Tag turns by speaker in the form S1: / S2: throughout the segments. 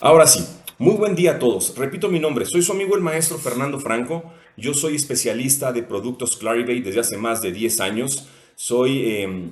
S1: Ahora sí, muy buen día a todos. Repito mi nombre, soy su amigo el maestro Fernando Franco. Yo soy especialista de productos Clarivate desde hace más de 10 años. Soy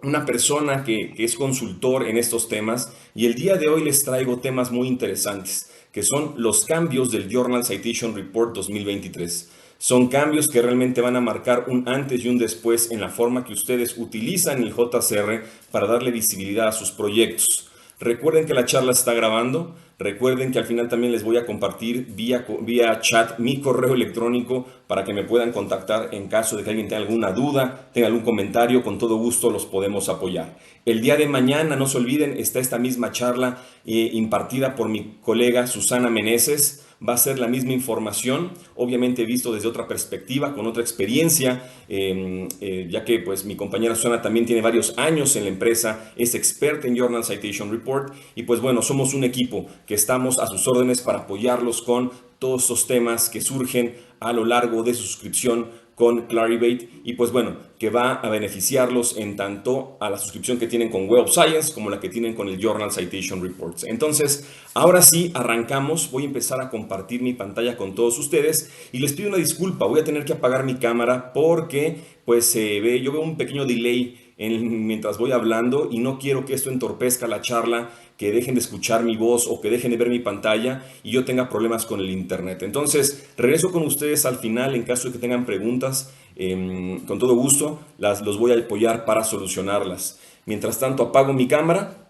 S1: una persona que es consultor en estos temas y el día de hoy les traigo temas muy interesantes, que son los cambios del Journal Citation Report 2023. Son cambios que realmente van a marcar un antes y un después en la forma que ustedes utilizan el JCR para darle visibilidad a sus proyectos. Recuerden que la charla está grabando. Recuerden que al final también les voy a compartir vía chat mi correo electrónico para que me puedan contactar en caso de que alguien tenga alguna duda, tenga algún comentario, con todo gusto los podemos apoyar. El día de mañana, no se olviden, está esta misma charla impartida por mi colega Susana Meneses. Va a ser la misma información, obviamente visto desde otra perspectiva, con otra experiencia, ya que pues mi compañera Susana también tiene varios años en la empresa, es experta en Journal Citation Report y pues bueno, somos un equipo que estamos a sus órdenes para apoyarlos con todos estos temas que surgen a lo largo de su suscripción con Clarivate y pues bueno, que va a beneficiarlos en tanto a la suscripción que tienen con Web of Science como la que tienen con el Journal Citation Reports. Entonces, ahora sí, arrancamos. Voy a empezar a compartir mi pantalla con todos ustedes y les pido una disculpa. Voy a tener que apagar mi cámara porque pues yo veo un pequeño delay mientras voy hablando y no quiero que esto entorpezca la charla, que dejen de escuchar mi voz o que dejen de ver mi pantalla y yo tenga problemas con el internet. Entonces, regreso con ustedes al final en caso de que tengan preguntas. Con todo gusto, los voy a apoyar para solucionarlas. Mientras tanto, apago mi cámara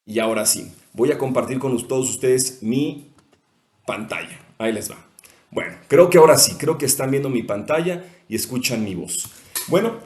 S1: y ahora sí, voy a compartir con todos ustedes mi pantalla. Ahí les va. Bueno, creo que ahora sí, creo que están viendo mi pantalla y escuchan mi voz. Bueno,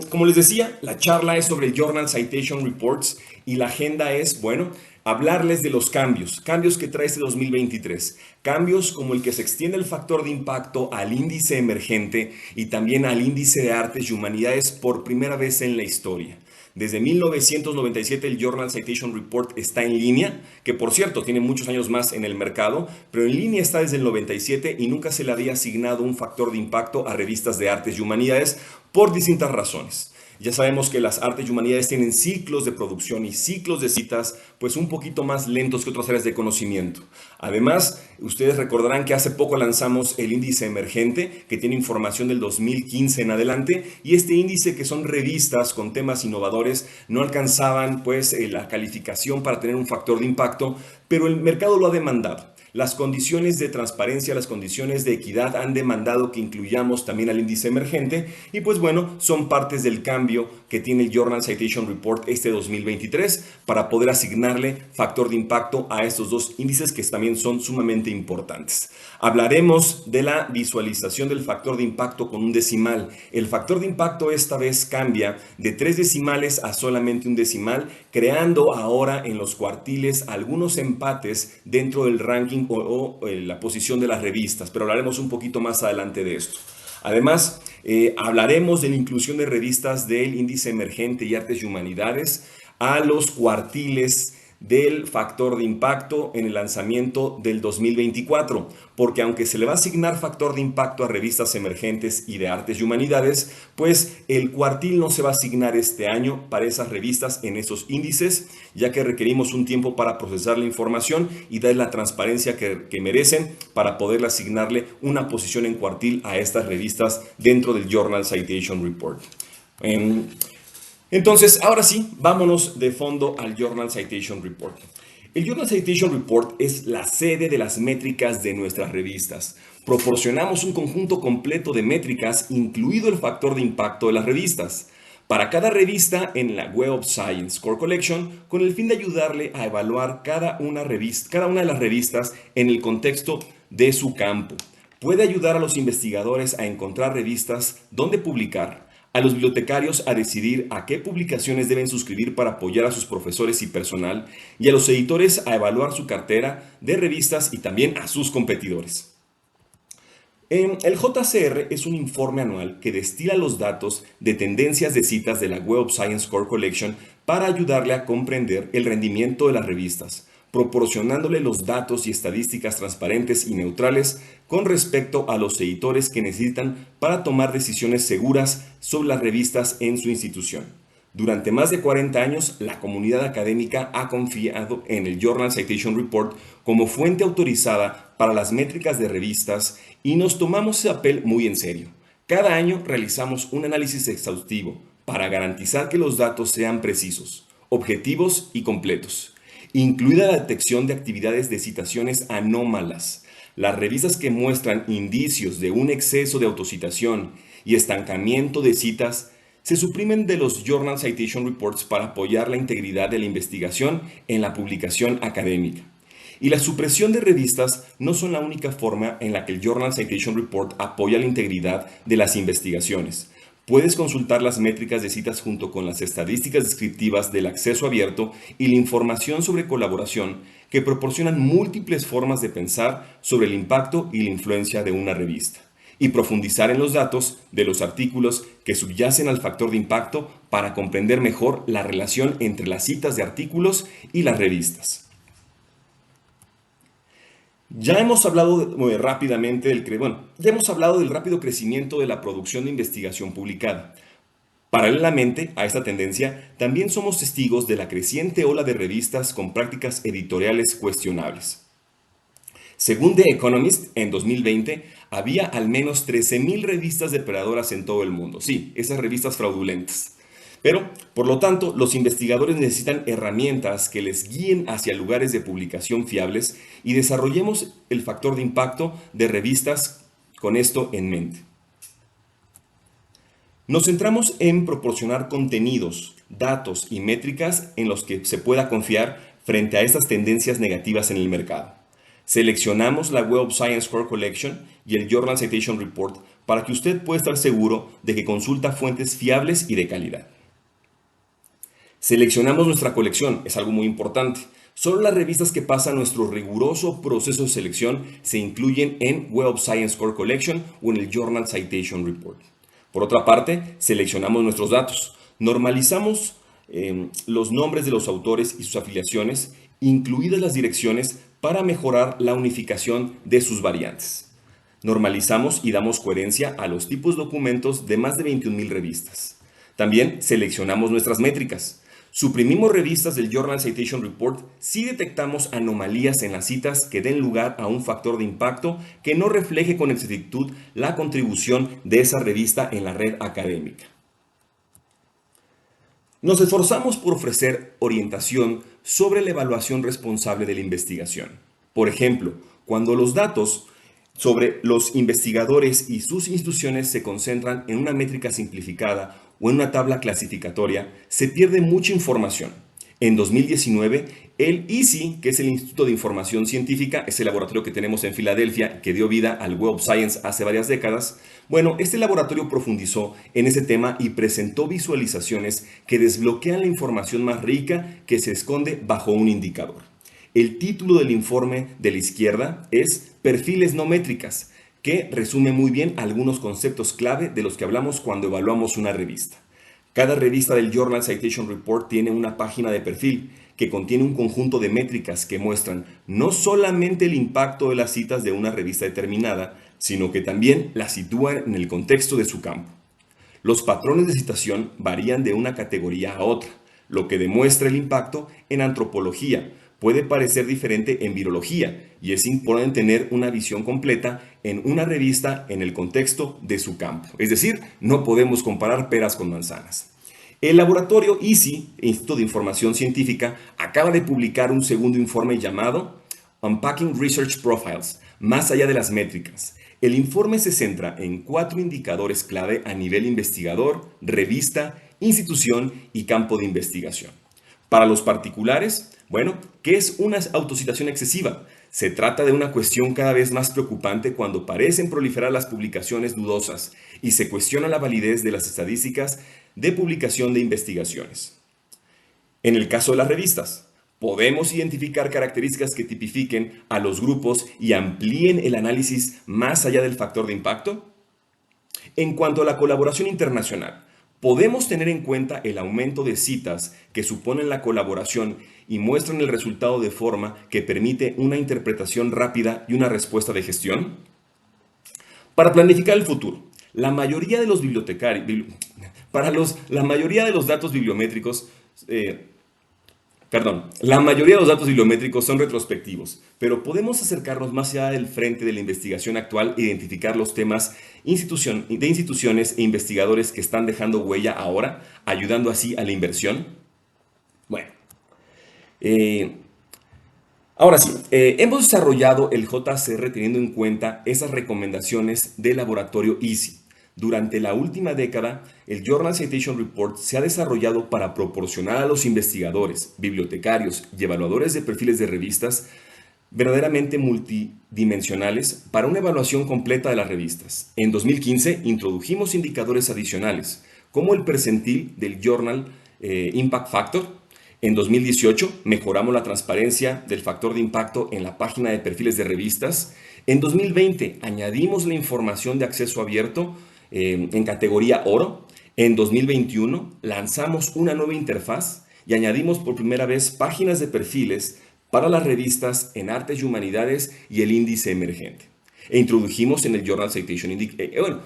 S1: como les decía, la charla es sobre el Journal Citation Reports y la agenda es, bueno, hablarles de los cambios que trae este 2023, cambios como el que se extiende el factor de impacto al índice emergente y también al índice de artes y humanidades por primera vez en la historia. Desde 1997 el Journal Citation Report está en línea, que por cierto tiene muchos años más en el mercado, pero en línea está desde el 97 y nunca se le había asignado un factor de impacto a revistas de artes y humanidades por distintas razones. Ya sabemos que las artes y humanidades tienen ciclos de producción y ciclos de citas pues un poquito más lentos que otras áreas de conocimiento. Además, ustedes recordarán que hace poco lanzamos el índice emergente que tiene información del 2015 en adelante y este índice, que son revistas con temas innovadores, no alcanzaban pues la calificación para tener un factor de impacto, pero el mercado lo ha demandado. Las condiciones de transparencia, las condiciones de equidad han demandado que incluyamos también al índice emergente y pues bueno, son partes del cambio que tiene el Journal Citation Report este 2023 para poder asignarle factor de impacto a estos dos índices que también son sumamente importantes. Hablaremos de la visualización del factor de impacto con un decimal. El factor de impacto esta vez cambia de 3 decimales a solamente un decimal, creando ahora en los cuartiles algunos empates dentro del ranking o la posición de las revistas, pero hablaremos un poquito más adelante de esto. Además, hablaremos de la inclusión de revistas del índice emergente y artes y humanidades a los cuartiles del factor de impacto en el lanzamiento del 2024, porque aunque se le va a asignar factor de impacto a revistas emergentes y de artes y humanidades, pues el cuartil no se va a asignar este año para esas revistas en esos índices, ya que requerimos un tiempo para procesar la información y dar la transparencia que merecen para poder asignarle una posición en cuartil a estas revistas dentro del Journal Citation Report. Entonces, ahora sí, vámonos de fondo al Journal Citation Report. El Journal Citation Report es la sede de las métricas de nuestras revistas. Proporcionamos un conjunto completo de métricas, incluido el factor de impacto de las revistas, para cada revista en la Web of Science Core Collection, con el fin de ayudarle a evaluar cada una de las revistas en el contexto de su campo. Puede ayudar a los investigadores a encontrar revistas donde publicar, a los bibliotecarios a decidir a qué publicaciones deben suscribir para apoyar a sus profesores y personal, y a los editores a evaluar su cartera de revistas y también a sus competidores. El JCR es un informe anual que destila los datos de tendencias de citas de la Web of Science Core Collection para ayudarle a comprender el rendimiento de las revistas, proporcionándole los datos y estadísticas transparentes y neutrales con respecto a los editores que necesitan para tomar decisiones seguras sobre las revistas en su institución. Durante más de 40 años, la comunidad académica ha confiado en el Journal Citation Report como fuente autorizada para las métricas de revistas y nos tomamos ese papel muy en serio. Cada año realizamos un análisis exhaustivo para garantizar que los datos sean precisos, objetivos y completos, incluida la detección de actividades de citaciones anómalas. Las revistas que muestran indicios de un exceso de autocitación y estancamiento de citas se suprimen de los Journal Citation Reports para apoyar la integridad de la investigación en la publicación académica. Y la supresión de revistas no son la única forma en la que el Journal Citation Report apoya la integridad de las investigaciones. Puedes consultar las métricas de citas junto con las estadísticas descriptivas del acceso abierto y la información sobre colaboración que proporcionan múltiples formas de pensar sobre el impacto y la influencia de una revista, y profundizar en los datos de los artículos que subyacen al factor de impacto para comprender mejor la relación entre las citas de artículos y las revistas. Ya hemos hablado rápidamente ya hemos hablado del rápido crecimiento de la producción de investigación publicada. Paralelamente a esta tendencia, también somos testigos de la creciente ola de revistas con prácticas editoriales cuestionables. Según The Economist, en 2020 había al menos 13.000 revistas depredadoras en todo el mundo. Sí, esas revistas fraudulentas. Pero, por lo tanto, los investigadores necesitan herramientas que les guíen hacia lugares de publicación fiables y desarrollemos el factor de impacto de revistas con esto en mente. Nos centramos en proporcionar contenidos, datos y métricas en los que se pueda confiar frente a estas tendencias negativas en el mercado. Seleccionamos la Web of Science Core Collection y el Journal Citation Report para que usted pueda estar seguro de que consulta fuentes fiables y de calidad. Seleccionamos nuestra colección, es algo muy importante. Solo las revistas que pasan nuestro riguroso proceso de selección se incluyen en Web of Science Core Collection o en el Journal Citation Report. Por otra parte, seleccionamos nuestros datos. Normalizamos los nombres de los autores y sus afiliaciones, incluidas las direcciones, para mejorar la unificación de sus variantes. Normalizamos y damos coherencia a los tipos de documentos de más de 21.000 revistas. También seleccionamos nuestras métricas. Suprimimos revistas del Journal Citation Report si detectamos anomalías en las citas que den lugar a un factor de impacto que no refleje con exactitud la contribución de esa revista en la red académica. Nos esforzamos por ofrecer orientación sobre la evaluación responsable de la investigación. Por ejemplo, cuando los datos sobre los investigadores y sus instituciones se concentran en una métrica simplificada o en una tabla clasificatoria, se pierde mucha información. En 2019, el ISI, que es el Instituto de Información Científica, es el laboratorio que tenemos en Filadelfia, que dio vida al Web of Science hace varias décadas. Bueno, este laboratorio profundizó en ese tema y presentó visualizaciones que desbloquean la información más rica que se esconde bajo un indicador. El título del informe de la izquierda es Perfiles no métricas, que resume muy bien algunos conceptos clave de los que hablamos cuando evaluamos una revista. Cada revista del Journal Citation Report tiene una página de perfil que contiene un conjunto de métricas que muestran no solamente el impacto de las citas de una revista determinada, sino que también la sitúan en el contexto de su campo. Los patrones de citación varían de una categoría a otra, lo que demuestra el impacto en antropología. Puede parecer diferente en virología y es importante tener una visión completa en una revista en el contexto de su campo. Es decir, no podemos comparar peras con manzanas. El laboratorio ISI, Instituto de Información Científica, acaba de publicar un segundo informe llamado Unpacking Research Profiles, más allá de las métricas. El informe se centra en 4 indicadores clave a nivel investigador, revista, institución y campo de investigación. Para los particulares, ¿qué es una autocitación excesiva? Se trata de una cuestión cada vez más preocupante cuando parecen proliferar las publicaciones dudosas y se cuestiona la validez de las estadísticas de publicación de investigaciones. En el caso de las revistas, ¿podemos identificar características que tipifiquen a los grupos y amplíen el análisis más allá del factor de impacto? En cuanto a la colaboración internacional, podemos tener en cuenta el aumento de citas que suponen la colaboración y muestran el resultado de forma que permite una interpretación rápida y una respuesta de gestión. Para planificar el futuro, La mayoría de los bibliotecarios, la mayoría de los datos bibliométricos, la mayoría de los datos bibliométricos son retrospectivos, pero podemos acercarnos más allá del frente de la investigación actual e identificar los temas de instituciones e investigadores que están dejando huella ahora, ayudando así a la inversión. Bueno, eh, ahora sí, hemos desarrollado el JCR teniendo en cuenta esas recomendaciones del laboratorio EASY. Durante la última década, el Journal Citation Report se ha desarrollado para proporcionar a los investigadores, bibliotecarios y evaluadores de perfiles de revistas verdaderamente multidimensionales para una evaluación completa de las revistas. En 2015 introdujimos indicadores adicionales, como el percentil del Journal Impact Factor. En 2018 mejoramos la transparencia del factor de impacto en la página de perfiles de revistas. En 2020 añadimos la información de acceso abierto en categoría oro. En 2021 lanzamos una nueva interfaz y añadimos por primera vez páginas de perfiles para las revistas en Artes y Humanidades y el índice emergente. E introdujimos en el Journal Citation Indicator,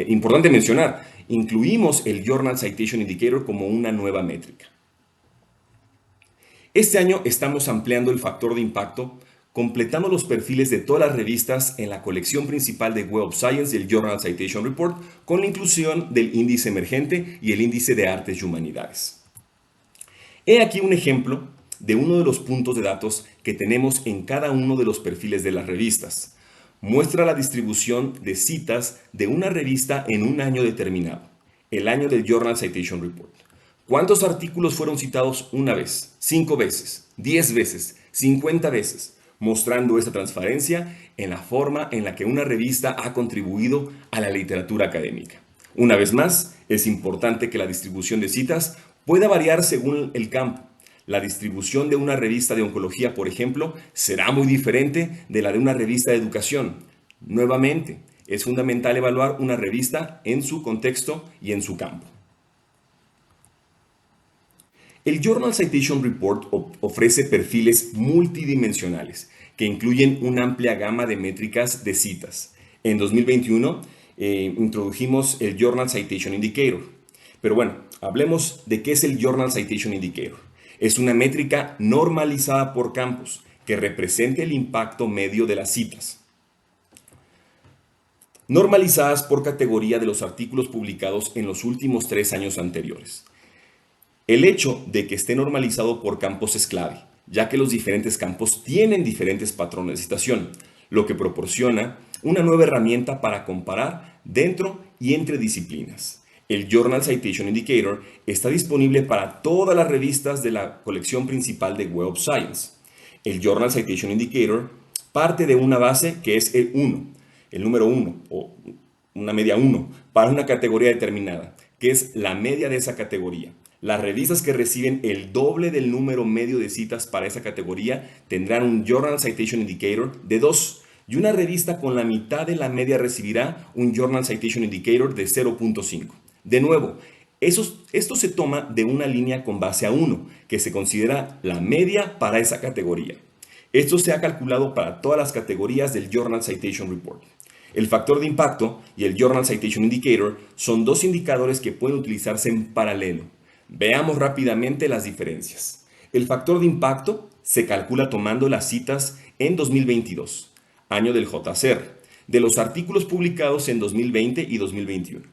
S1: importante mencionar, incluimos el Journal Citation Indicator como una nueva métrica. Este año estamos ampliando el factor de impacto, completando los perfiles de todas las revistas en la colección principal de Web of Science y el Journal Citation Report, con la inclusión del índice emergente y el índice de Artes y Humanidades. He aquí un ejemplo de uno de los puntos de datos que tenemos en cada uno de los perfiles de las revistas. Muestra la distribución de citas de una revista en un año determinado, el año del Journal Citation Report. ¿Cuántos artículos fueron citados una vez, 5 veces, 10 veces, 50 veces? Mostrando esta transparencia en la forma en la que una revista ha contribuido a la literatura académica. Una vez más, es importante que la distribución de citas pueda variar según el campo. La distribución de una revista de oncología, por ejemplo, será muy diferente de la de una revista de educación. Nuevamente, es fundamental evaluar una revista en su contexto y en su campo. El Journal Citation Report ofrece perfiles multidimensionales que incluyen una amplia gama de métricas de citas. En 2021 introdujimos el Journal Citation Indicator. Pero bueno, hablemos de qué es el Journal Citation Indicator. Es una métrica normalizada por campus que representa el impacto medio de las citas, normalizadas por categoría de los artículos publicados en los últimos 3 años anteriores. El hecho de que esté normalizado por campos es clave, ya que los diferentes campos tienen diferentes patrones de citación, lo que proporciona una nueva herramienta para comparar dentro y entre disciplinas. El Journal Citation Indicator está disponible para todas las revistas de la colección principal de Web of Science. El Journal Citation Indicator parte de una base que es el número 1 o una media 1 para una categoría determinada, que es la media de esa categoría. Las revistas que reciben el doble del número medio de citas para esa categoría tendrán un Journal Citation Indicator de 2 y una revista con la mitad de la media recibirá un Journal Citation Indicator de 0.5. De nuevo, esto se toma de una línea con base a 1, que se considera la media para esa categoría. Esto se ha calculado para todas las categorías del Journal Citation Report. El factor de impacto y el Journal Citation Indicator son dos indicadores que pueden utilizarse en paralelo. Veamos rápidamente las diferencias. El factor de impacto se calcula tomando las citas en 2022, año del JCR, de los artículos publicados en 2020 y 2021.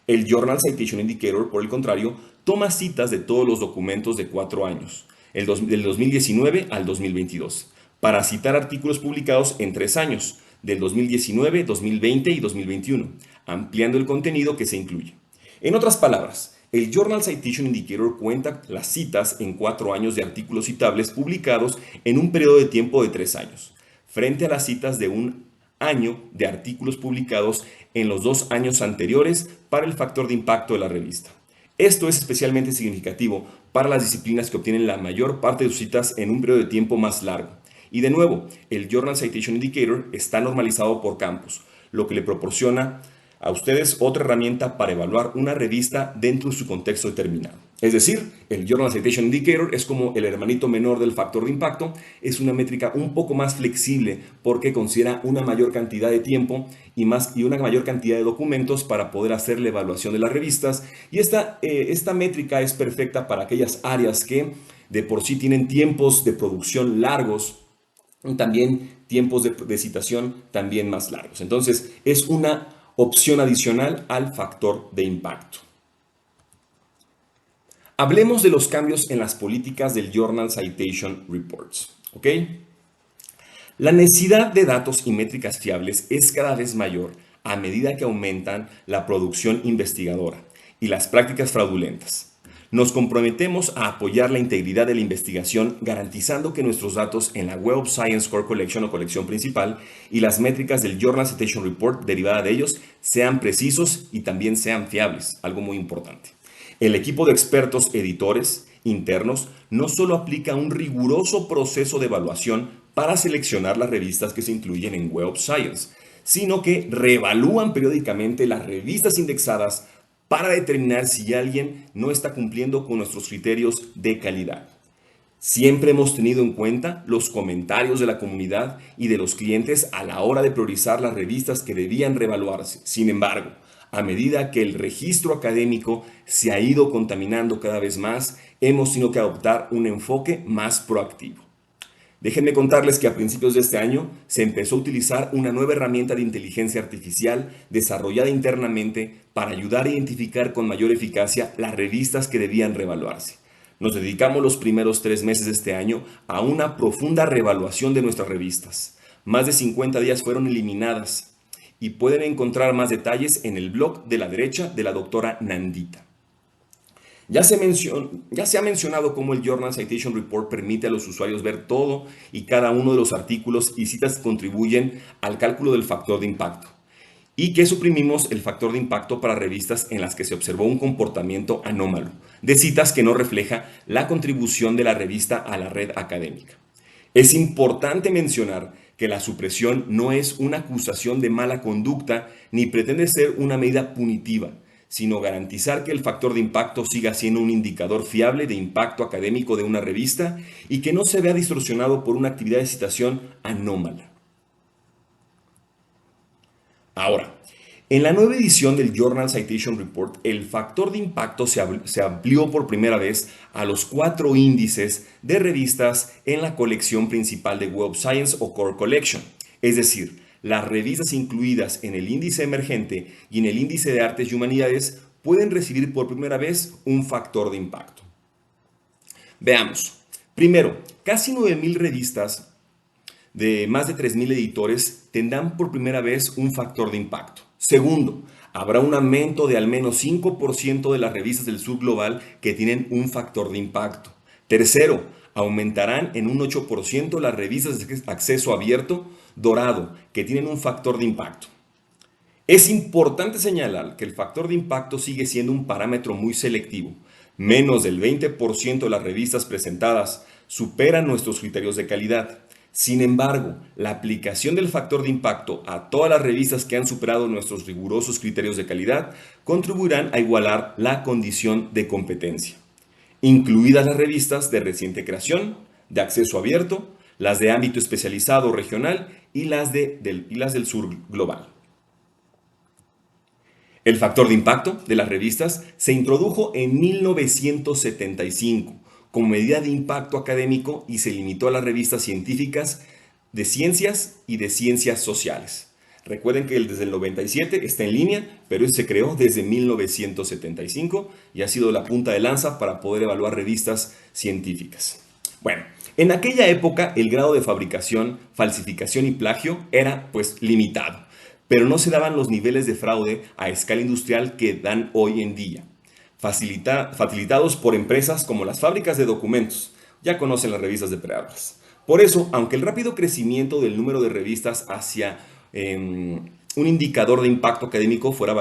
S1: El Journal Citation Indicator, por el contrario, toma citas de todos los documentos de 4 años, del 2019 al 2022, para citar artículos publicados en 3 años, del 2019, 2020 y 2021, ampliando el contenido que se incluye. En otras palabras, el Journal Citation Indicator cuenta las citas en 4 años de artículos citables publicados en un periodo de tiempo de 3 años, frente a las citas de un año de artículos publicados en los 2 años anteriores para el factor de impacto de la revista. Esto es especialmente significativo para las disciplinas que obtienen la mayor parte de sus citas en un periodo de tiempo más largo. Y de nuevo, el Journal Citation Indicator está normalizado por campus, lo que le proporciona a ustedes otra herramienta para evaluar una revista dentro de su contexto determinado. Es decir, el Journal Citation Indicator es como el hermanito menor del factor de impacto, es una métrica un poco más flexible porque considera una mayor cantidad de tiempo y una mayor cantidad de documentos para poder hacer la evaluación de las revistas. Y esta métrica es perfecta para aquellas áreas que de por sí tienen tiempos de producción largos y también tiempos de citación también más largos. Entonces, es una opción adicional al factor de impacto. Hablemos de los cambios en las políticas del Journal Citation Reports. ¿Ok? La necesidad de datos y métricas fiables es cada vez mayor a medida que aumentan la producción investigadora y las prácticas fraudulentas. Nos comprometemos a apoyar la integridad de la investigación garantizando que nuestros datos en la Web of Science Core Collection o colección principal y las métricas del Journal Citation Report derivada de ellos sean precisos y también sean fiables, algo muy importante. El equipo de expertos editores internos no solo aplica un riguroso proceso de evaluación para seleccionar las revistas que se incluyen en Web of Science, sino que reevalúan periódicamente las revistas indexadas para determinar si alguien no está cumpliendo con nuestros criterios de calidad. Siempre hemos tenido en cuenta los comentarios de la comunidad y de los clientes a la hora de priorizar las revistas que debían reevaluarse. Sin embargo, a medida que el registro académico se ha ido contaminando cada vez más, hemos tenido que adoptar un enfoque más proactivo. Déjenme contarles que a principios de este año se empezó a utilizar una nueva herramienta de inteligencia artificial desarrollada internamente para ayudar a identificar con mayor eficacia las revistas que debían reevaluarse. Nos dedicamos los primeros 3 meses de este año a una profunda reevaluación de nuestras revistas. Más de 50 días fueron eliminadas y pueden encontrar más detalles en el blog de la derecha de la doctora Nandita. Ya se ha mencionado cómo el Journal Citation Report permite a los usuarios ver todo y cada uno de los artículos y citas que contribuyen al cálculo del factor de impacto, y que suprimimos el factor de impacto para revistas en las que se observó un comportamiento anómalo, de citas que no refleja la contribución de la revista a la red académica. Es importante mencionar que la supresión no es una acusación de mala conducta ni pretende ser una medida punitiva, sino garantizar que el factor de impacto siga siendo un indicador fiable de impacto académico de una revista y que no se vea distorsionado por una actividad de citación anómala. Ahora, en la nueva edición del Journal Citation Report, el factor de impacto se amplió por primera vez a los 4 índices de revistas en la colección principal de Web of Science o Core Collection, es decir, las revistas incluidas en el índice emergente y en el índice de artes y humanidades pueden recibir por primera vez un factor de impacto. Veamos. Primero, casi 9,000 revistas de más de 3,000 editores tendrán por primera vez un factor de impacto. Segundo, habrá un aumento de al menos 5% de las revistas del sur global que tienen un factor de impacto. Tercero, aumentarán en un 8% las revistas de acceso abierto dorado que tienen un factor de impacto. Es importante señalar que el factor de impacto sigue siendo un parámetro muy selectivo. Menos del 20% de las revistas presentadas superan nuestros criterios de calidad. Sin embargo, la aplicación del factor de impacto a todas las revistas que han superado nuestros rigurosos criterios de calidad contribuirán a igualar la condición de competencia, incluidas las revistas de reciente creación, de acceso abierto, las de ámbito especializado regional y las del sur global. El factor de impacto de las revistas se introdujo en 1975 como medida de impacto académico y se limitó a las revistas científicas de ciencias y de ciencias sociales. Recuerden que desde el 97 está en línea, pero se creó desde 1975 y ha sido la punta de lanza para poder evaluar revistas científicas. Bueno, en aquella época el grado de fabricación, falsificación y plagio era pues limitado, pero no se daban los niveles de fraude a escala industrial que dan hoy en día, facilitados por empresas como las fábricas de documentos. Ya conocen las revistas de prearmas. Por eso, aunque el rápido crecimiento del número de revistas hacia un indicador de impacto académico fuera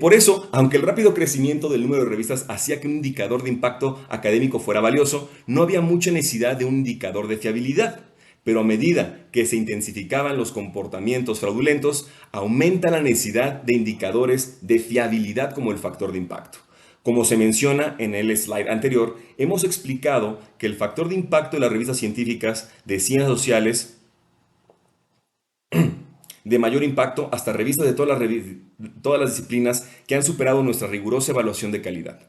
S1: Por eso, aunque el rápido crecimiento del número de revistas hacía que un indicador de impacto académico fuera valioso, no había mucha necesidad de un indicador de fiabilidad, pero a medida que se intensificaban los comportamientos fraudulentos, aumenta la necesidad de indicadores de fiabilidad como el factor de impacto. Como se menciona en el slide anterior, hemos explicado que el factor de impacto de las revistas científicas de ciencias sociales de mayor impacto hasta revistas de todas las disciplinas que han superado nuestra rigurosa evaluación de calidad.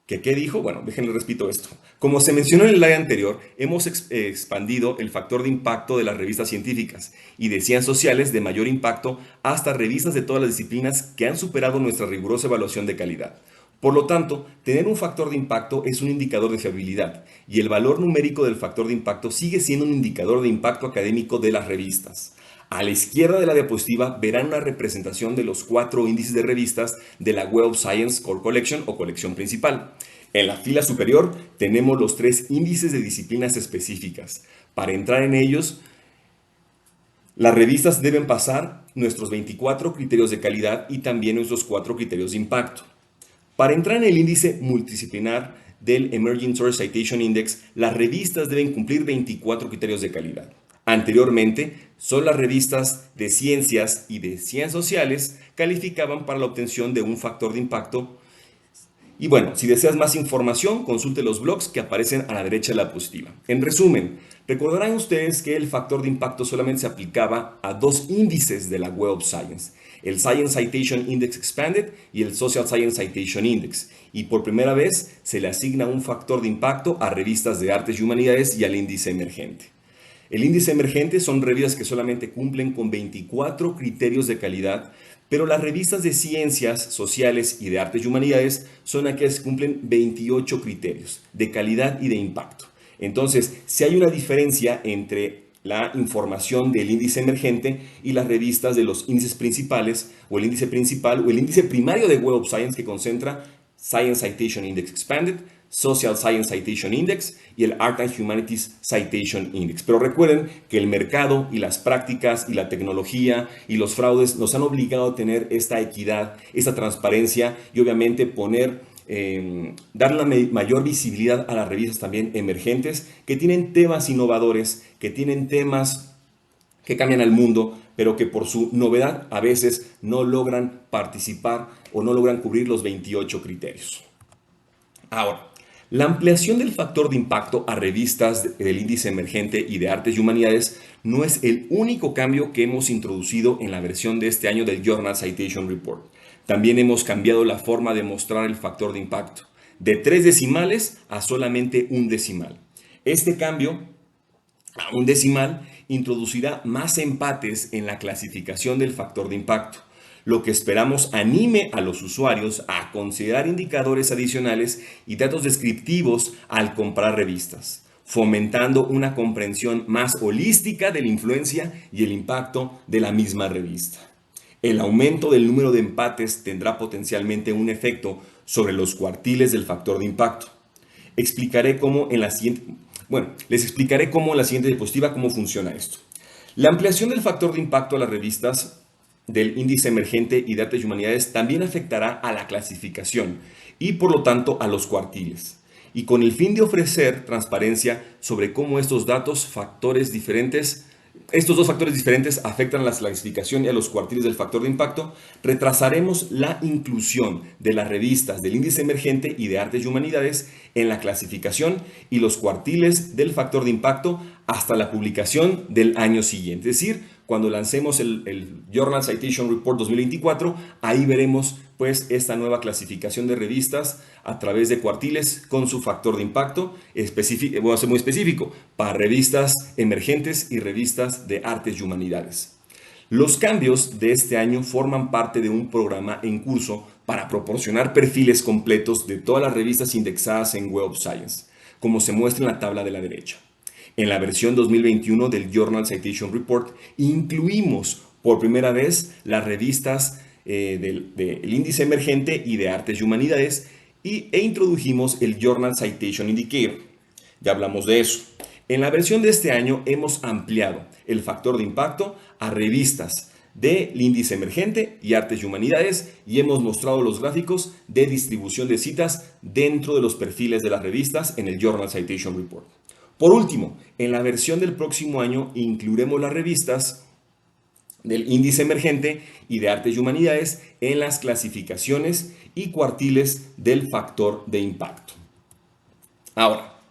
S1: ¿Qué dijo? Bueno, déjenle repito esto. Como se mencionó en el slide anterior, hemos expandido el factor de impacto de las revistas científicas y de ciencias sociales de mayor impacto hasta revistas de todas las disciplinas que han superado nuestra rigurosa evaluación de calidad. Por lo tanto, tener un factor de impacto es un indicador de fiabilidad y el valor numérico del factor de impacto sigue siendo un indicador de impacto académico de las revistas. A la izquierda de la diapositiva verán una representación de los 4 índices de revistas de la Web of Science Core Collection o colección principal. En la fila superior tenemos los 3 índices de disciplinas específicas. Para entrar en ellos, las revistas deben pasar nuestros 24 criterios de calidad y también nuestros 4 criterios de impacto. Para entrar en el índice multidisciplinar del Emerging Source Citation Index, las revistas deben cumplir 24 criterios de calidad. Anteriormente, solo las revistas de ciencias y de ciencias sociales calificaban para la obtención de un factor de impacto. Y bueno, si deseas más información, consulte los blogs que aparecen a la derecha de la diapositiva. En resumen, recordarán ustedes que el factor de impacto solamente se aplicaba a 2 índices de la Web of Science, el Science Citation Index Expanded y el Social Science Citation Index. Y por primera vez se le asigna un factor de impacto a revistas de artes y humanidades y al índice emergente. El índice emergente son revistas que solamente cumplen con 24 criterios de calidad, pero las revistas de ciencias sociales y de artes y humanidades son aquellas que cumplen 28 criterios de calidad y de impacto. Entonces, si hay una diferencia entre la información del índice emergente y las revistas de los índices principales, o el índice principal, o el índice primario de Web of Science que concentra Science Citation Index Expanded, Social Science Citation Index y el Art and Humanities Citation Index. Pero recuerden que el mercado y las prácticas y la tecnología y los fraudes nos han obligado a tener esta equidad, esta transparencia y obviamente dar la mayor visibilidad a las revistas también emergentes que tienen temas innovadores, que tienen temas que cambian al mundo, pero que por su novedad a veces no logran participar o no logran cubrir los 28 criterios. Ahora, la ampliación del factor de impacto a revistas del índice emergente y de artes y humanidades no es el único cambio que hemos introducido en la versión de este año del Journal Citation Report. También hemos cambiado la forma de mostrar el factor de impacto, de 3 decimales a solamente 1 decimal. Este cambio a 1 decimal introducirá más empates en la clasificación del factor de impacto, lo que esperamos anime a los usuarios a considerar indicadores adicionales y datos descriptivos al comprar revistas, fomentando una comprensión más holística de la influencia y el impacto de la misma revista. El aumento del número de empates tendrá potencialmente un efecto sobre los cuartiles del factor de impacto. Les explicaré cómo en la siguiente diapositiva cómo funciona esto. La ampliación del factor de impacto a las revistas del índice emergente y de artes y humanidades también afectará a la clasificación y por lo tanto a los cuartiles, y con el fin de ofrecer transparencia sobre cómo estos dos factores diferentes afectan a la clasificación y a los cuartiles del factor de impacto, retrasaremos la inclusión de las revistas del índice emergente y de artes y humanidades en la clasificación y los cuartiles del factor de impacto hasta la publicación del año siguiente. Es decir, cuando lancemos el Journal Citation Report 2024, ahí veremos pues esta nueva clasificación de revistas a través de cuartiles con su factor de impacto voy a ser muy específico, para revistas emergentes y revistas de artes y humanidades. Los cambios de este año forman parte de un programa en curso para proporcionar perfiles completos de todas las revistas indexadas en Web of Science, como se muestra en la tabla de la derecha. En la versión 2021 del Journal Citation Report incluimos por primera vez las revistas del índice emergente y de artes y humanidades e introdujimos el Journal Citation Indicator. Ya hablamos de eso. En la versión de este año hemos ampliado el factor de impacto a revistas del índice emergente y artes y humanidades y hemos mostrado los gráficos de distribución de citas dentro de los perfiles de las revistas en el Journal Citation Report. Por último, en la versión del próximo año incluiremos las revistas del índice emergente y de artes y humanidades en las clasificaciones y cuartiles del factor de impacto. Ahora,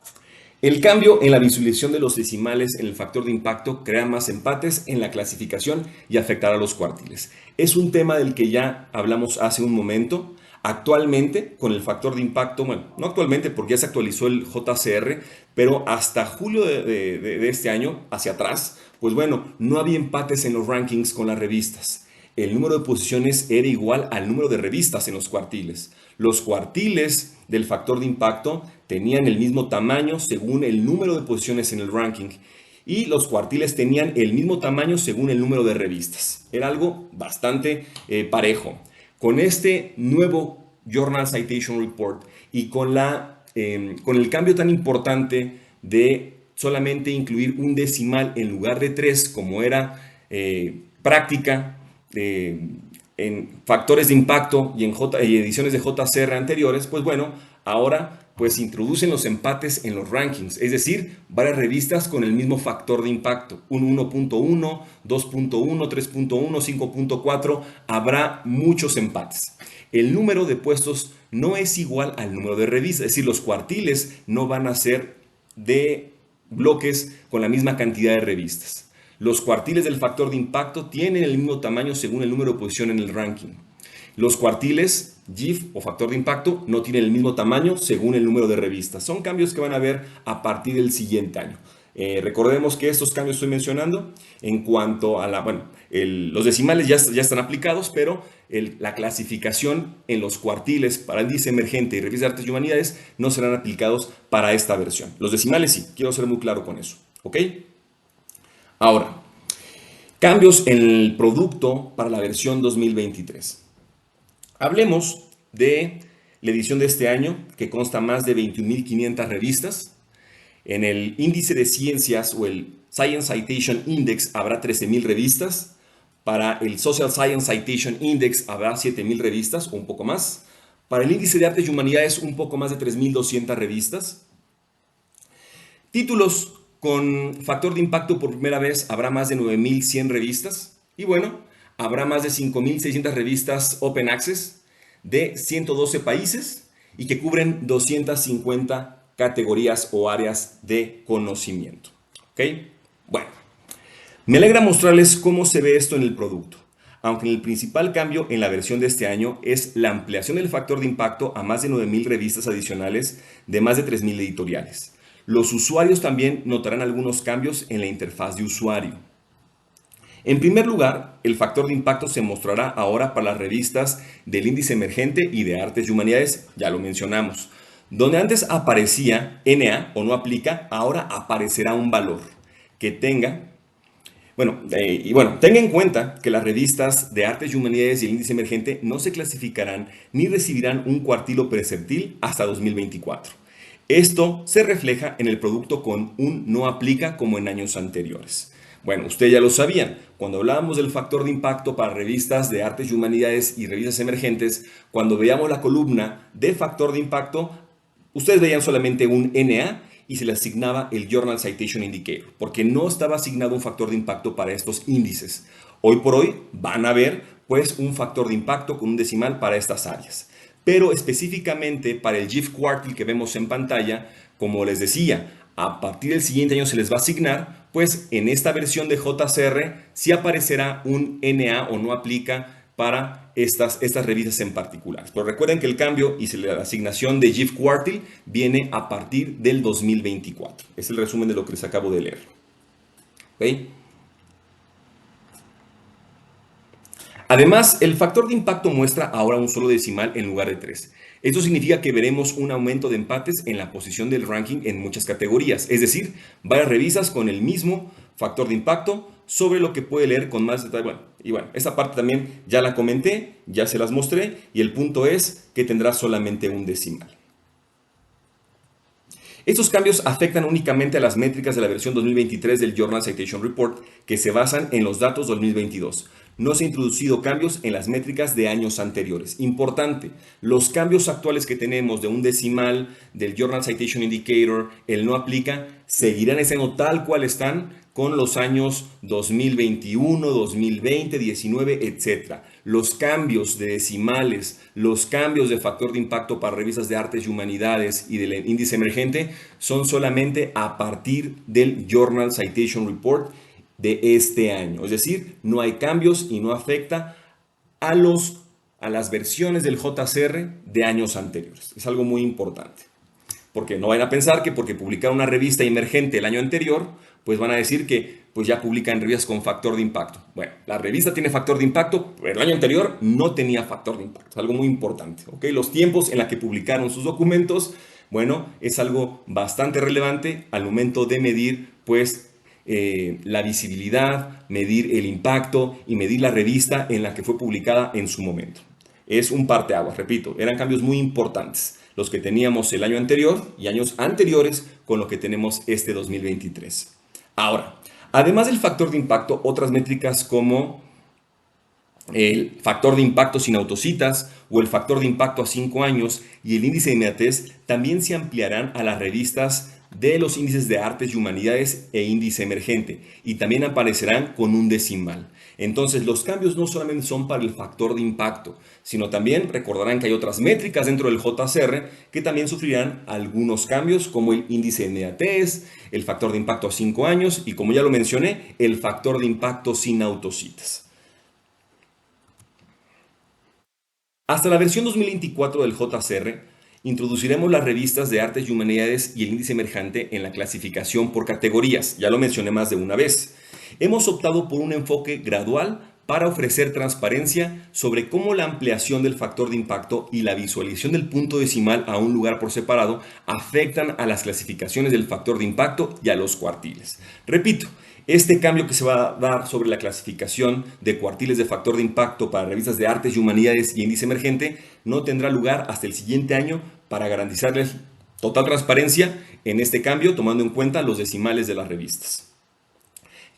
S1: el cambio en la visualización de los decimales en el factor de impacto crea más empates en la clasificación y afectará a los cuartiles. Es un tema del que ya hablamos hace un momento. Actualmente, con el factor de impacto, bueno, no actualmente porque ya se actualizó el JCR, pero hasta julio de este año, hacia atrás, pues bueno, no había empates en los rankings con las revistas. El número de posiciones era igual al número de revistas en los cuartiles. Los cuartiles del factor de impacto tenían el mismo tamaño según el número de posiciones en el ranking y los cuartiles tenían el mismo tamaño según el número de revistas. Era algo bastante parejo. Con este nuevo Journal Citation Report y con el cambio tan importante de solamente incluir un decimal en lugar de 3, como era práctica en factores de impacto y en ediciones de JCR anteriores, pues bueno, ahora pues introducen los empates en los rankings, es decir, varias revistas con el mismo factor de impacto, un 1.1, 2.1, 3.1, 5.4, habrá muchos empates. El número de puestos no es igual al número de revistas, es decir, los cuartiles no van a ser de bloques con la misma cantidad de revistas. Los cuartiles del factor de impacto tienen el mismo tamaño según el número de posición en el ranking. Los cuartiles GIF o factor de impacto no tienen el mismo tamaño según el número de revistas. Son cambios que van a ver a partir del siguiente año. Recordemos que estos cambios estoy mencionando en cuanto a los decimales ya están aplicados, pero la clasificación en los cuartiles para el índice emergente y revista de artes y humanidades no serán aplicados para esta versión. Los decimales sí, quiero ser muy claro con eso. ¿Ok? Ahora, cambios en el producto para la versión 2023. Hablemos de la edición de este año, que consta más de 21.500 revistas. En el índice de ciencias o el Science Citation Index habrá 13.000 revistas. Para el Social Science Citation Index habrá 7.000 revistas o un poco más. Para el índice de artes y humanidades un poco más de 3.200 revistas. Títulos con factor de impacto por primera vez habrá más de 9.100 revistas. Y bueno, habrá más de 5.600 revistas Open Access de 112 países y que cubren 250 categorías o áreas de conocimiento. ¿Ok? Bueno, me alegra mostrarles cómo se ve esto en el producto. Aunque el principal cambio en la versión de este año es la ampliación del factor de impacto a más de 9.000 revistas adicionales de más de 3.000 editoriales. Los usuarios también notarán algunos cambios en la interfaz de usuario. En primer lugar, el factor de impacto se mostrará ahora para las revistas del índice emergente y de artes y humanidades, ya lo mencionamos. Donde antes aparecía NA o no aplica, ahora aparecerá un valor que tenga. Tenga en cuenta que las revistas de artes y humanidades y el índice emergente no se clasificarán ni recibirán un cuartilo preceptil hasta 2024. Esto se refleja en el producto con un no aplica como en años anteriores. Bueno, ustedes ya lo sabían, cuando hablábamos del factor de impacto para revistas de artes y humanidades y revistas emergentes, cuando veíamos la columna de factor de impacto, ustedes veían solamente un NA y se le asignaba el Journal Citation Indicator, porque no estaba asignado un factor de impacto para estos índices. Hoy por hoy van a ver pues un factor de impacto con un decimal para estas áreas. Pero específicamente para el GIF Quartile que vemos en pantalla, como les decía, a partir del siguiente año se les va a asignar, pues en esta versión de JCR sí aparecerá un NA o no aplica para estas revistas en particular. Pero recuerden que el cambio y la asignación de GIF Quartile viene a partir del 2024. Es el resumen de lo que les acabo de leer. ¿Okay? Además, el factor de impacto muestra ahora un solo decimal en lugar de 3. Esto significa que veremos un aumento de empates en la posición del ranking en muchas categorías, es decir, varias revistas con el mismo factor de impacto sobre lo que puede leer con más detalle. Esta parte también ya la comenté, ya se las mostré y el punto es que tendrá solamente un decimal. Estos cambios afectan únicamente a las métricas de la versión 2023 del Journal Citation Report que se basan en los datos 2022. no se han introducido cambios en las métricas de años anteriores. Importante, los cambios actuales que tenemos de un decimal, del Journal Citation Indicator, el no aplica, seguirán estando tal cual están con los años 2021, 2020, 19, etc. Los cambios de decimales, los cambios de factor de impacto para revistas de artes y humanidades y del índice emergente son solamente a partir del Journal Citation Report de este año. Es decir, no hay cambios y no afecta a las versiones del JCR de años anteriores. Es algo muy importante. Porque no vayan a pensar que porque publicaron una revista emergente el año anterior, pues van a decir que pues ya publican revistas con factor de impacto. Bueno, la revista tiene factor de impacto, pero el año anterior no tenía factor de impacto. Es algo muy importante. ¿Ok? Los tiempos en los que publicaron sus documentos, bueno, es algo bastante relevante al momento de medir pues la visibilidad, medir el impacto y medir la revista en la que fue publicada en su momento. Es un parteaguas, repito, eran cambios muy importantes los que teníamos el año anterior y años anteriores con lo que tenemos este 2023. Ahora, además del factor de impacto, otras métricas como el factor de impacto sin autocitas o el factor de impacto a 5 años y el índice de inmediatez también se ampliarán a las revistas de los índices de artes y humanidades e índice emergente y también aparecerán con un decimal. Entonces los cambios no solamente son para el factor de impacto, sino también recordarán que hay otras métricas dentro del JCR que también sufrirán algunos cambios como el índice de inmediatez, el factor de impacto a 5 años y como ya lo mencioné, el factor de impacto sin autocitas. Hasta la versión 2024 del JCR, introduciremos las revistas de artes y humanidades y el índice emergente en la clasificación por categorías. Ya lo mencioné más de una vez. Hemos optado por un enfoque gradual para ofrecer transparencia sobre cómo la ampliación del factor de impacto y la visualización del punto decimal a un lugar por separado afectan a las clasificaciones del factor de impacto y a los cuartiles. Repito, este cambio que se va a dar sobre la clasificación de cuartiles de factor de impacto para revistas de artes y humanidades y índice emergente no tendrá lugar hasta el siguiente año para garantizarles total transparencia en este cambio, tomando en cuenta los decimales de las revistas.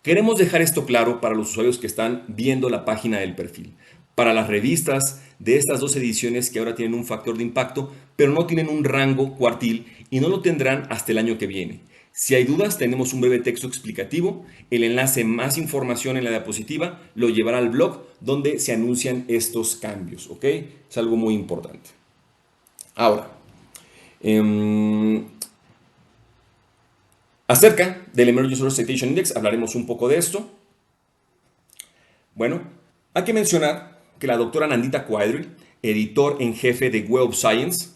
S1: Queremos dejar esto claro para los usuarios que están viendo la página del perfil. Para las revistas de estas dos ediciones que ahora tienen un factor de impacto, pero no tienen un rango cuartil y no lo tendrán hasta el año que viene. Si hay dudas, tenemos un breve texto explicativo. El enlace más información en la diapositiva lo llevará al blog donde se anuncian estos cambios. ¿Ok? Es algo muy importante. Ahora, acerca del Emerging Source Citation Index, hablaremos un poco de esto. Bueno, hay que mencionar que la doctora Nandita Quadri, editor en jefe de Web of Science,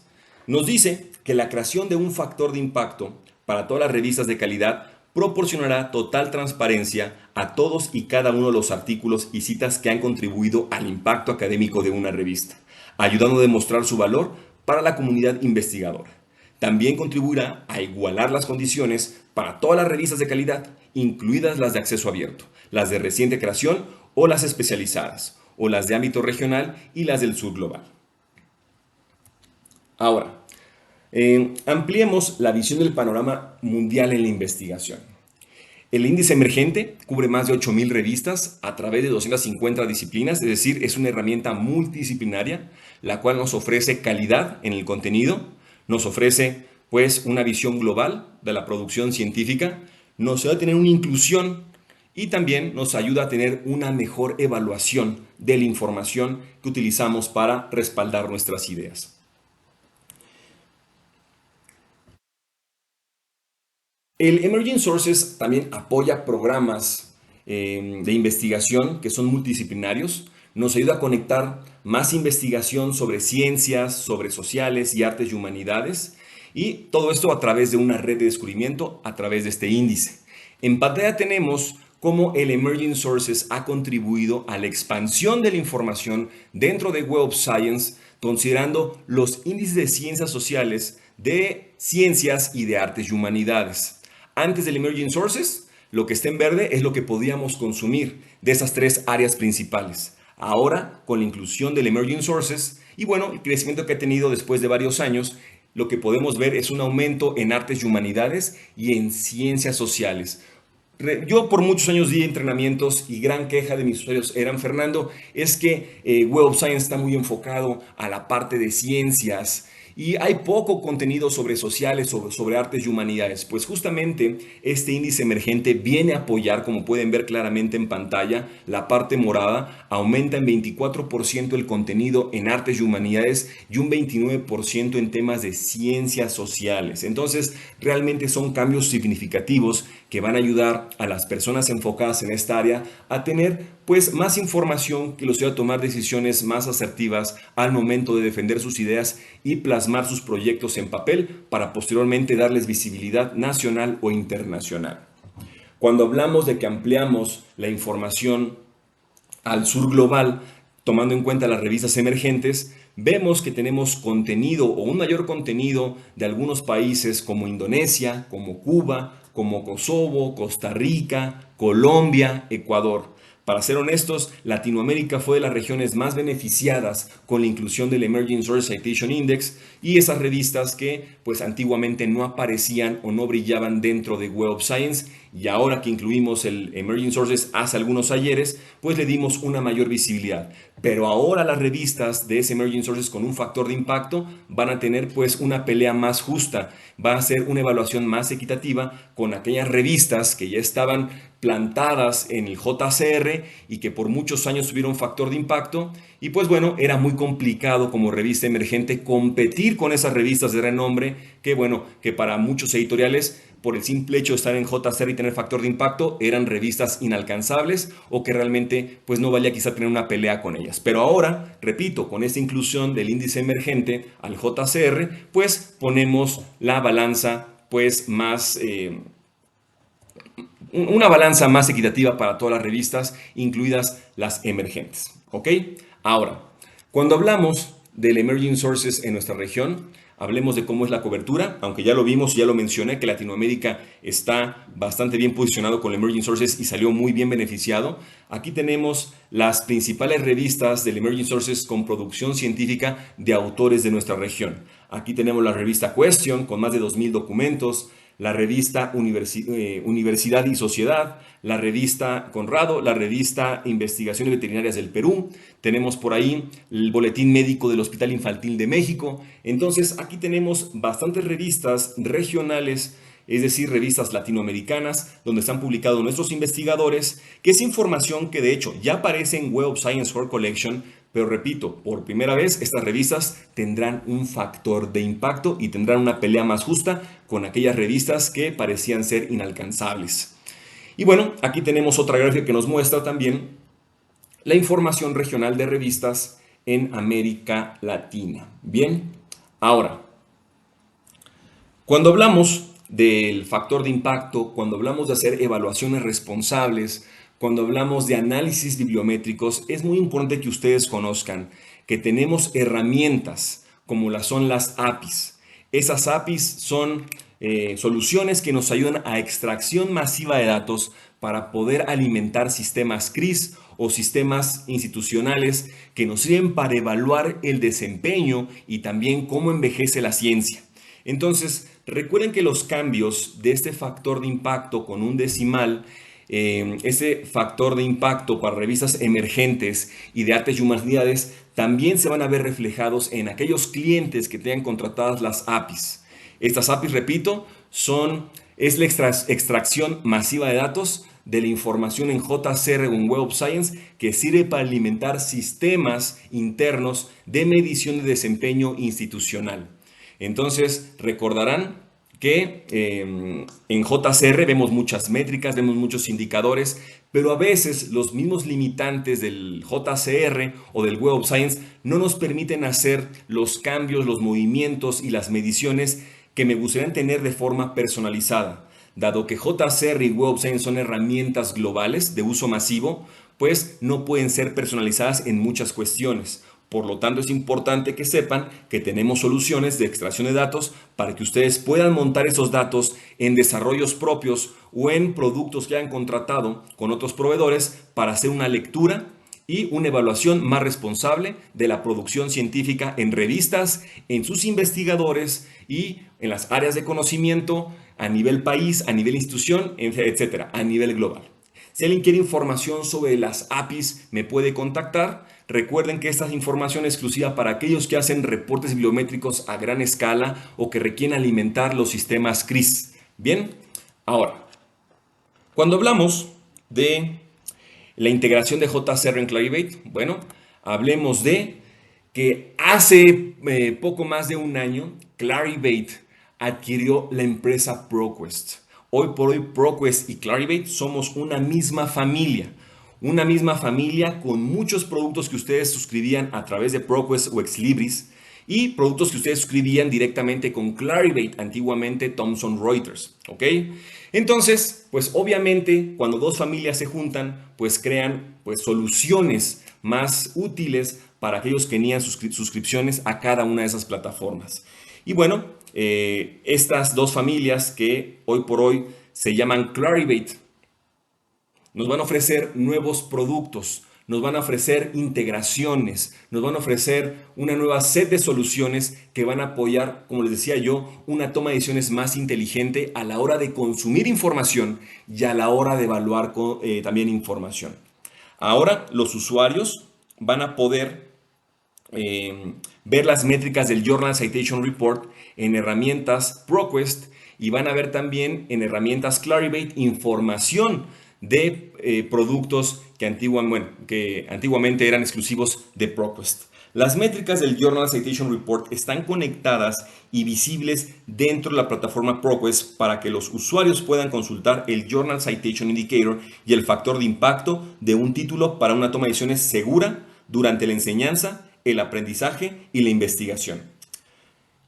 S1: nos dice que la creación de un factor de impacto para todas las revistas de calidad proporcionará total transparencia a todos y cada uno de los artículos y citas que han contribuido al impacto académico de una revista, ayudando a demostrar su valor para la comunidad investigadora. También contribuirá a igualar las condiciones para todas las revistas de calidad, incluidas las de acceso abierto, las de reciente creación o las especializadas, o las de ámbito regional y las del sur global. Ahora, ampliemos la visión del panorama mundial en la investigación. El índice emergente cubre más de 8,000 revistas a través de 250 disciplinas, es decir, es una herramienta multidisciplinaria, la cual nos ofrece calidad en el contenido, nos ofrece pues una visión global de la producción científica, nos ayuda a tener una inclusión y también nos ayuda a tener una mejor evaluación de la información que utilizamos para respaldar nuestras ideas. El Emerging Sources también apoya programas de investigación que son multidisciplinarios. Nos ayuda a conectar más investigación sobre ciencias, sobre sociales y artes y humanidades. Y todo esto a través de una red de descubrimiento, a través de este índice. En pantalla tenemos cómo el Emerging Sources ha contribuido a la expansión de la información dentro de Web of Science, considerando los índices de ciencias sociales, de ciencias y de artes y humanidades. Antes del Emerging Sources, lo que está en verde es lo que podíamos consumir de esas tres áreas principales. Ahora, con la inclusión del Emerging Sources y bueno, el crecimiento que ha tenido después de varios años, lo que podemos ver es un aumento en artes y humanidades y en ciencias sociales. Yo por muchos años di entrenamientos y gran queja de mis usuarios eran, Fernando, es que Web of Science está muy enfocado a la parte de ciencias y hay poco contenido sobre sociales, sobre artes y humanidades. Pues justamente este índice emergente viene a apoyar, como pueden ver claramente en pantalla, la parte morada aumenta en 24% el contenido en artes y humanidades y un 29% en temas de ciencias sociales. Entonces, realmente son cambios significativos que van a ayudar a las personas enfocadas en esta área a tener pues más información que los ayude a tomar decisiones más asertivas al momento de defender sus ideas y plasmar sus proyectos en papel para posteriormente darles visibilidad nacional o internacional. Cuando hablamos de que ampliamos la información al sur global, tomando en cuenta las revistas emergentes, vemos que tenemos contenido o un mayor contenido de algunos países como Indonesia, como Cuba, como Kosovo, Costa Rica, Colombia, Ecuador. Para ser honestos, Latinoamérica fue de las regiones más beneficiadas con la inclusión del Emerging Source Citation Index y esas revistas que pues antiguamente no aparecían o no brillaban dentro de Web of Science, y ahora que incluimos el Emerging Sources hace algunos ayeres, pues le dimos una mayor visibilidad. Pero ahora las revistas de ese Emerging Sources con un factor de impacto van a tener pues una pelea más justa, va a ser una evaluación más equitativa con aquellas revistas que ya estaban plantadas en el JCR y que por muchos años tuvieron factor de impacto, y pues bueno, era muy complicado como revista emergente competir con esas revistas de renombre que bueno, que para muchos editoriales por el simple hecho de estar en JCR y tener factor de impacto eran revistas inalcanzables o que realmente pues no valía quizá tener una pelea con ellas. Pero ahora, repito, con esta inclusión del índice emergente al JCR, pues ponemos la balanza pues más una balanza más equitativa para todas las revistas, incluidas las emergentes. ¿Ok? Ahora, cuando hablamos del Emerging Sources en nuestra región, hablemos de cómo es la cobertura, aunque ya lo vimos y ya lo mencioné, que Latinoamérica está bastante bien posicionado con el Emerging Sources y salió muy bien beneficiado. Aquí tenemos las principales revistas del Emerging Sources con producción científica de autores de nuestra región. Aquí tenemos la revista Question con más de 2,000 documentos, la revista Universidad y Sociedad, la revista Conrado, la revista Investigaciones Veterinarias del Perú, tenemos por ahí el Boletín Médico del Hospital Infantil de México. Entonces aquí tenemos bastantes revistas regionales, es decir, revistas latinoamericanas, donde están publicados nuestros investigadores, que es información que de hecho ya aparece en Web of Science Core Collection, pero repito, por primera vez estas revistas tendrán un factor de impacto y tendrán una pelea más justa con aquellas revistas que parecían ser inalcanzables. Y bueno, aquí tenemos otra gráfica que nos muestra también la información regional de revistas en América Latina. Bien, ahora, cuando hablamos del factor de impacto, cuando hablamos de hacer evaluaciones responsables, cuando hablamos de análisis bibliométricos, es muy importante que ustedes conozcan que tenemos herramientas como las son las APIs. Esas APIs son soluciones que nos ayudan a extracción masiva de datos para poder alimentar sistemas CRIS o sistemas institucionales que nos sirven para evaluar el desempeño y también cómo envejece la ciencia. Entonces, recuerden que los cambios de este factor de impacto con un decimal, ese factor de impacto para revistas emergentes y de artes y humanidades, también se van a ver reflejados en aquellos clientes que tengan contratadas las APIs. Estas APIs, repito, es la extracción masiva de datos de la información en JCR o en Web of Science que sirve para alimentar sistemas internos de medición de desempeño institucional. Entonces, recordarán que en JCR vemos muchas métricas, vemos muchos indicadores, pero a veces los mismos limitantes del JCR o del Web of Science no nos permiten hacer los cambios, los movimientos y las mediciones que me gustaría tener de forma personalizada. Dado que JCR y Web of Science son herramientas globales de uso masivo, pues no pueden ser personalizadas en muchas cuestiones. Por lo tanto, es importante que sepan que tenemos soluciones de extracción de datos para que ustedes puedan montar esos datos en desarrollos propios o en productos que hayan contratado con otros proveedores para hacer una lectura y una evaluación más responsable de la producción científica en revistas, en sus investigadores y en las áreas de conocimiento a nivel país, a nivel institución, etcétera, a nivel global. Si alguien quiere información sobre las APIs, me puede contactar. Recuerden que esta es información exclusiva para aquellos que hacen reportes bibliométricos a gran escala o que requieren alimentar los sistemas CRIS. Bien, ahora, cuando hablamos de la integración de JCR en Clarivate, bueno, hablemos de que hace poco más de un año Clarivate adquirió la empresa ProQuest. Hoy por hoy ProQuest y Clarivate somos una misma familia con muchos productos que ustedes suscribían a través de ProQuest o Exlibris y productos que ustedes suscribían directamente con Clarivate, antiguamente Thomson Reuters, ¿ok? Entonces, pues obviamente cuando dos familias se juntan, pues crean pues soluciones más útiles para aquellos que tenían suscripciones a cada una de esas plataformas. Y bueno, estas dos familias que hoy por hoy se llaman Clarivate, nos van a ofrecer nuevos productos, nos van a ofrecer integraciones, nos van a ofrecer una nueva set de soluciones que van a apoyar, como les decía yo, una toma de decisiones más inteligente a la hora de consumir información y a la hora de evaluar también información. Ahora los usuarios van a poder ver las métricas del Journal Citation Report en herramientas ProQuest y van a ver también en herramientas Clarivate información de productos que antiguamente eran exclusivos de ProQuest. Las métricas del Journal Citation Report están conectadas y visibles dentro de la plataforma ProQuest para que los usuarios puedan consultar el Journal Citation Indicator y el factor de impacto de un título para una toma de decisiones segura durante la enseñanza, el aprendizaje y la investigación.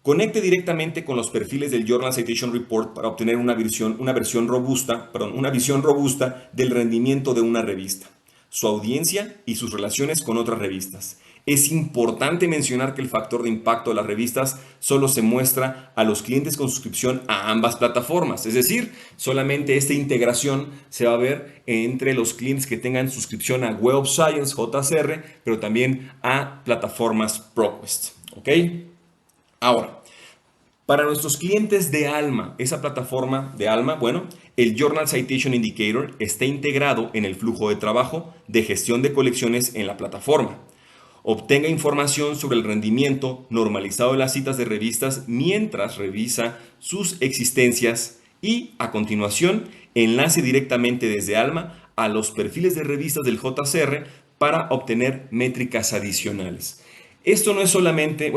S1: Conecte directamente con los perfiles del Journal Citation Report para obtener una visión robusta del rendimiento de una revista, su audiencia y sus relaciones con otras revistas. Es importante mencionar que el factor de impacto de las revistas solo se muestra a los clientes con suscripción a ambas plataformas. Es decir, solamente esta integración se va a ver entre los clientes que tengan suscripción a Web of Science, JCR, pero también a plataformas ProQuest. ¿Ok? Ahora, para nuestros clientes de Alma, esa plataforma de Alma, bueno, el Journal Citation Indicator está integrado en el flujo de trabajo de gestión de colecciones en la plataforma. Obtenga información sobre el rendimiento normalizado de las citas de revistas mientras revisa sus existencias y, a continuación, enlace directamente desde Alma a los perfiles de revistas del JCR para obtener métricas adicionales. Este no es solamente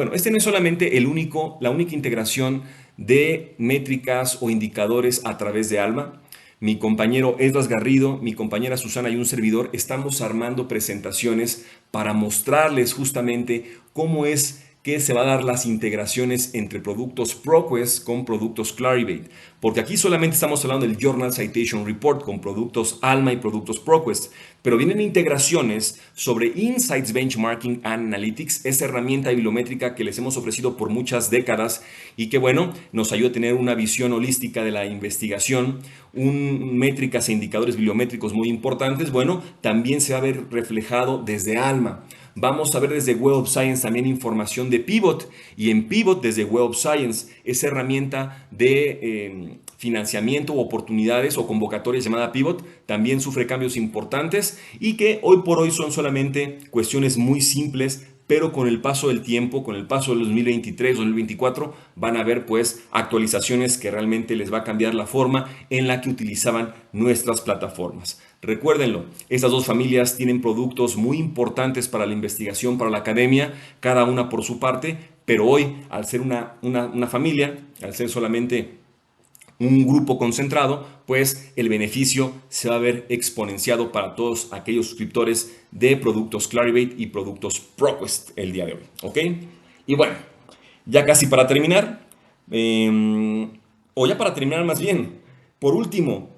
S1: la única integración de métricas o indicadores a través de Alma. Mi compañero Edras Garrido, mi compañera Susana y un servidor estamos armando presentaciones para mostrarles justamente cómo es que se va a dar las integraciones entre productos ProQuest con productos Clarivate. Porque aquí solamente estamos hablando del Journal Citation Report con productos Alma y productos ProQuest. Pero vienen integraciones sobre Insights Benchmarking Analytics, esa herramienta bibliométrica que les hemos ofrecido por muchas décadas y que, bueno, nos ayuda a tener una visión holística de la investigación, métricas e indicadores bibliométricos muy importantes. Bueno, también se va a ver reflejado desde Alma. Vamos a ver desde Web of Science también información de Pivot y en Pivot desde Web of Science, esa herramienta de financiamiento o oportunidades o convocatorias llamada Pivot, también sufre cambios importantes y que hoy por hoy son solamente cuestiones muy simples, pero con el paso del tiempo, con el paso del 2023, 2024, van a haber pues actualizaciones que realmente les va a cambiar la forma en la que utilizaban nuestras plataformas. Recuérdenlo, estas dos familias tienen productos muy importantes para la investigación, para la academia, cada una por su parte, pero hoy, al ser una familia, al ser solamente un grupo concentrado, pues el beneficio se va a ver exponenciado para todos aquellos suscriptores de productos Clarivate y productos ProQuest el día de hoy. ¿Ok? Y bueno, ya casi para terminar, o ya para terminar más bien, por último,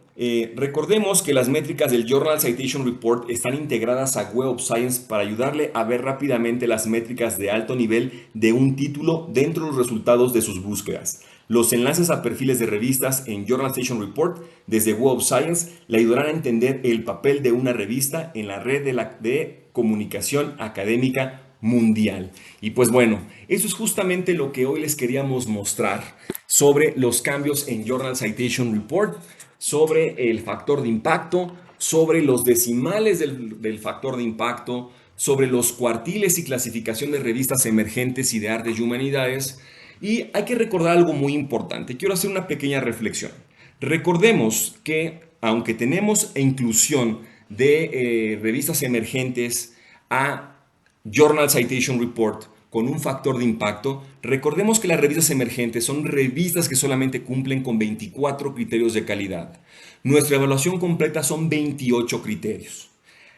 S1: recordemos que las métricas del Journal Citation Report están integradas a Web of Science para ayudarle a ver rápidamente las métricas de alto nivel de un título dentro de los resultados de sus búsquedas. Los enlaces a perfiles de revistas en Journal Citation Report desde Web of Science le ayudarán a entender el papel de una revista en la red de comunicación académica mundial. Y pues bueno, eso es justamente lo que hoy les queríamos mostrar sobre los cambios en Journal Citation Report, sobre el factor de impacto, sobre los decimales del factor de impacto, sobre los cuartiles y clasificación de revistas emergentes y de artes y humanidades. Y hay que recordar algo muy importante. Quiero hacer una pequeña reflexión. Recordemos que, aunque tenemos inclusión de revistas emergentes a Journal Citation Report con un factor de impacto, recordemos que las revistas emergentes son revistas que solamente cumplen con 24 criterios de calidad. Nuestra evaluación completa son 28 criterios.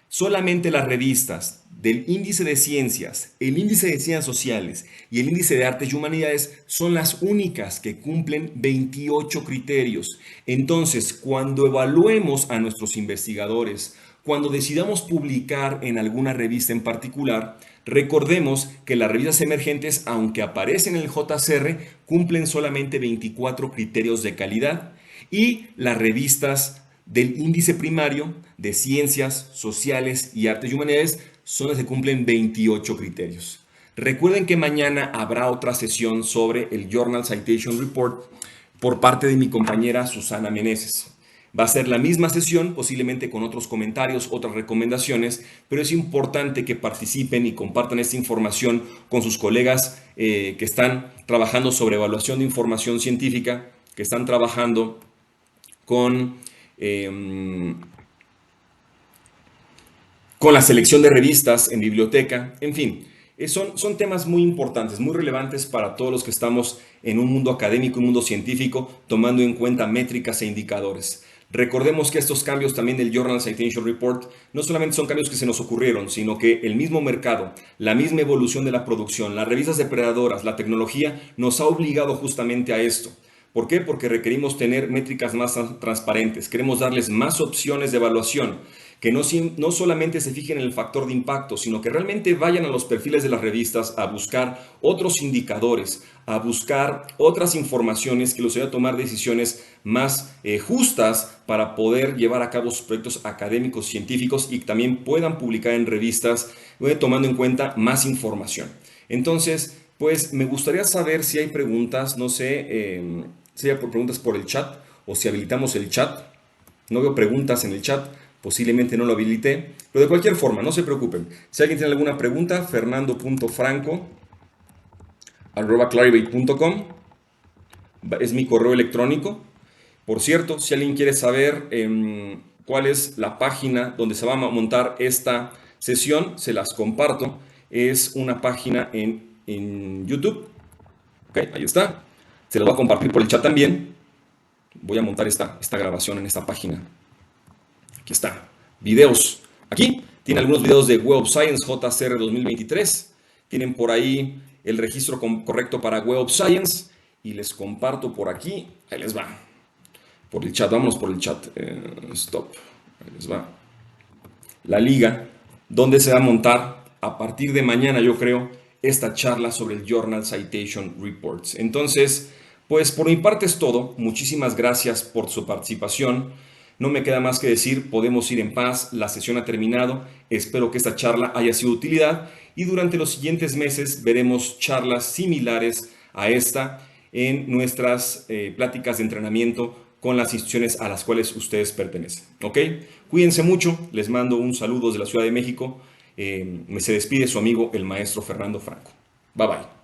S1: Solamente las revistas del índice de ciencias, el índice de ciencias sociales y el índice de artes y humanidades son las únicas que cumplen 28 criterios. Entonces, cuando evaluemos a nuestros investigadores, cuando decidamos publicar en alguna revista en particular, recordemos que las revistas emergentes, aunque aparecen en el JCR, cumplen solamente 24 criterios de calidad y las revistas del índice primario de ciencias, sociales y artes y humanidades son las que cumplen 28 criterios. Recuerden que mañana habrá otra sesión sobre el Journal Citation Report por parte de mi compañera Susana Meneses. Va a ser la misma sesión, posiblemente con otros comentarios, otras recomendaciones, pero es importante que participen y compartan esta información con sus colegas que están trabajando sobre evaluación de información científica, que están trabajando con la selección de revistas en biblioteca, en fin, son temas muy importantes, muy relevantes para todos los que estamos en un mundo académico, un mundo científico, tomando en cuenta métricas e indicadores. Recordemos que estos cambios también del Journal Citation Report no solamente son cambios que se nos ocurrieron, sino que el mismo mercado, la misma evolución de la producción, las revistas depredadoras, la tecnología nos ha obligado justamente a esto. ¿Por qué? Porque requerimos tener métricas más transparentes, queremos darles más opciones de evaluación, que no solamente se fijen en el factor de impacto, sino que realmente vayan a los perfiles de las revistas a buscar otros indicadores, a buscar otras informaciones que los ayuden a tomar decisiones más justas para poder llevar a cabo sus proyectos académicos, científicos y también puedan publicar en revistas tomando en cuenta más información. Entonces, pues me gustaría saber si hay preguntas, no sé si hay preguntas por el chat o si habilitamos el chat. No veo preguntas en el chat, posiblemente no lo habilité, pero de cualquier forma, no se preocupen. Si alguien tiene alguna pregunta, fernando.franco@clarivate.com es mi correo electrónico. Por cierto, si alguien quiere saber cuál es la página donde se va a montar esta sesión, se las comparto. Es una página en YouTube. Ok, ahí está. Se los voy a compartir por el chat también. Voy a montar esta grabación en esta página. Aquí está. Videos. Aquí tiene algunos videos de Web of Science JCR 2023. Tienen por ahí el registro correcto para Web of Science. Y les comparto por aquí. Ahí les va. Por el chat. Vámonos por el chat. Stop. Ahí les va. La liga donde se va a montar a partir de mañana, yo creo, esta charla sobre el Journal Citation Reports. Entonces, pues por mi parte es todo. Muchísimas gracias por su participación. No me queda más que decir, podemos ir en paz, la sesión ha terminado. Espero que esta charla haya sido de utilidad y durante los siguientes meses veremos charlas similares a esta en nuestras pláticas de entrenamiento con las instituciones a las cuales ustedes pertenecen. ¿Ok? Cuídense mucho, les mando un saludo desde la Ciudad de México. Se despide su amigo el maestro Fernando Franco. Bye bye.